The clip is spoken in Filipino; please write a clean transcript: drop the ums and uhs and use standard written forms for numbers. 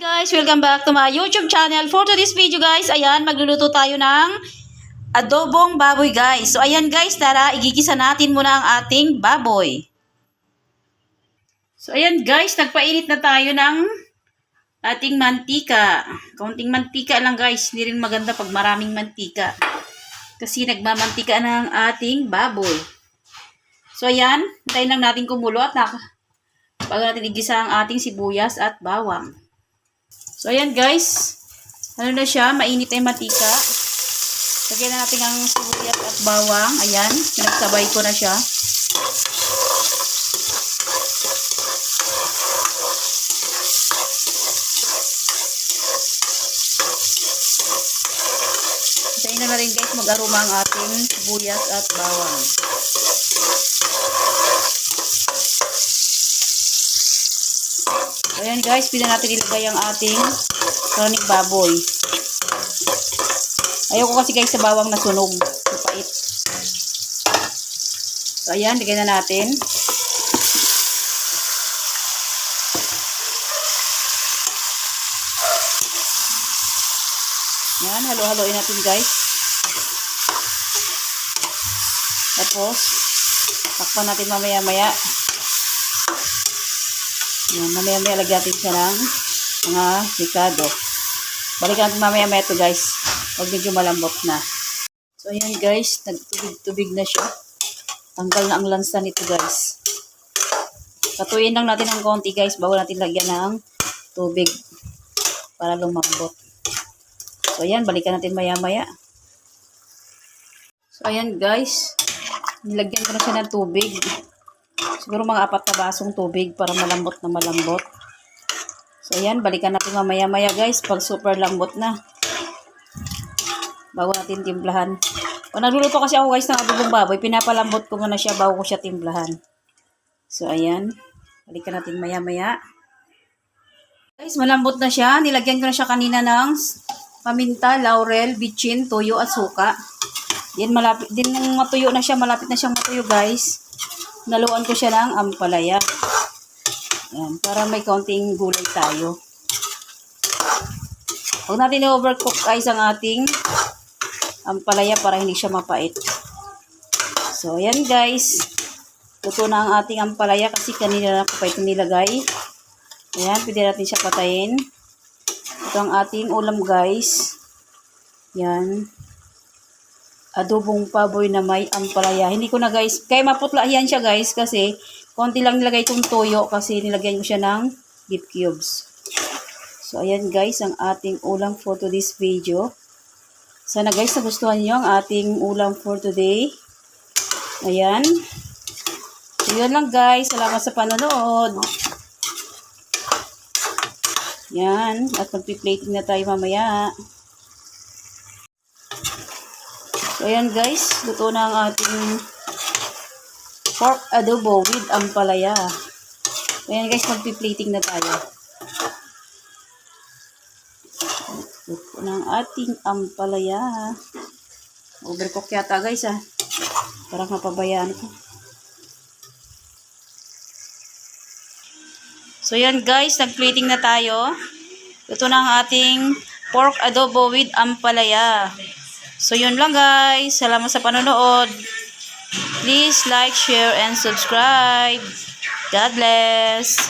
Guys, welcome back to my YouTube channel. For today's video guys, ayan, magluluto tayo ng adobong baboy guys. So ayan guys, tara, igigisa natin muna ang ating baboy. So ayan guys, nagpainit na tayo ng ating mantika. Kaunting mantika lang guys, hindi rin maganda pag maraming mantika. Kasi nagmamantika ng ating baboy. So ayan, hintayin lang natin kumulo at bago natin igisa ang ating sibuyas at bawang. So, ayan guys. Ano na siya? Mainit na yung mantika. Lagyan na natin ang sibuyas at bawang. Ayan. Pinagsabay ko na siya. Hintayin na rin guys mag-aroma ang ating sibuyas at bawang. Ayan guys, pwede natin ilagay ang ating karning baboy. Ayoko kasi guys sa bawang na sunog. Mapait. So ayan, lagay na natin. Ayan, halo-haloin natin guys. Tapos, takpan natin mamaya-maya. Yan, mamaya-maya lagyan natin siya ng mga ricado. Balikan natin mamaya-maya ito guys. Pag medyo malambot na. So ayan guys, nagtubig-tubig na siya. Tanggal na ang lansa nito guys. Patuyin lang natin ng konti guys bago natin lagyan ng tubig para lumambot. So ayan, balikan natin maya-maya. So ayan guys, nilagyan ko na siya ng tubig. Siguro mga 4 na basong tubig para malambot na malambot. So, ayan. Balikan natin mamaya-maya guys. Pag super lambot na. Bago natin timplahan. Kung nagluluto kasi ako guys ng adobong baboy, pinapalambot ko muna siya bago ko siya timplahan. So, ayan. Balikan natin maya-maya. Guys, malambot na siya. Nilagyan ko na siya kanina ng paminta, laurel, bitchin, toyo at suka. Din nung matuyo na siya, malapit na siyang matuyo guys. Naluan ko siya ng ampalaya. Ayan, para may kaunting gulay tayo. Huwag natin i-overcook guys ang ating ampalaya para hindi siya mapait. So, ayan guys. Luto na ang ating ampalaya kasi kanina na ko pa ito nilagay. Ayan, pwede natin siya patayin. Ito ang ating ulam guys. Ayan. Adobong baboy na may ampalaya. Hindi ko na guys, kaya maputla yan siya guys kasi konti lang nilagay kong toyo kasi nilagyan ko siya ng beef cubes. So ayan guys ang ating ulam for today's video. Sana guys nagustuhan niyo ang ating ulam for today. Ayan. So yun lang guys. Salamat sa panonood. Yan. At magpi-plating na tayo mamaya. So, ayan guys, luto na ang ating pork adobo with ampalaya. So, ayan guys, magpi-plating na tayo. Luto na ang ating ampalaya. Overcook yata guys ah. Parang napabayaan ko. So, ayan guys, nag-plating na tayo. Luto na ang ating pork adobo with ampalaya. So, yun lang guys. Salamat sa panonood. Please like, share, and subscribe. God bless.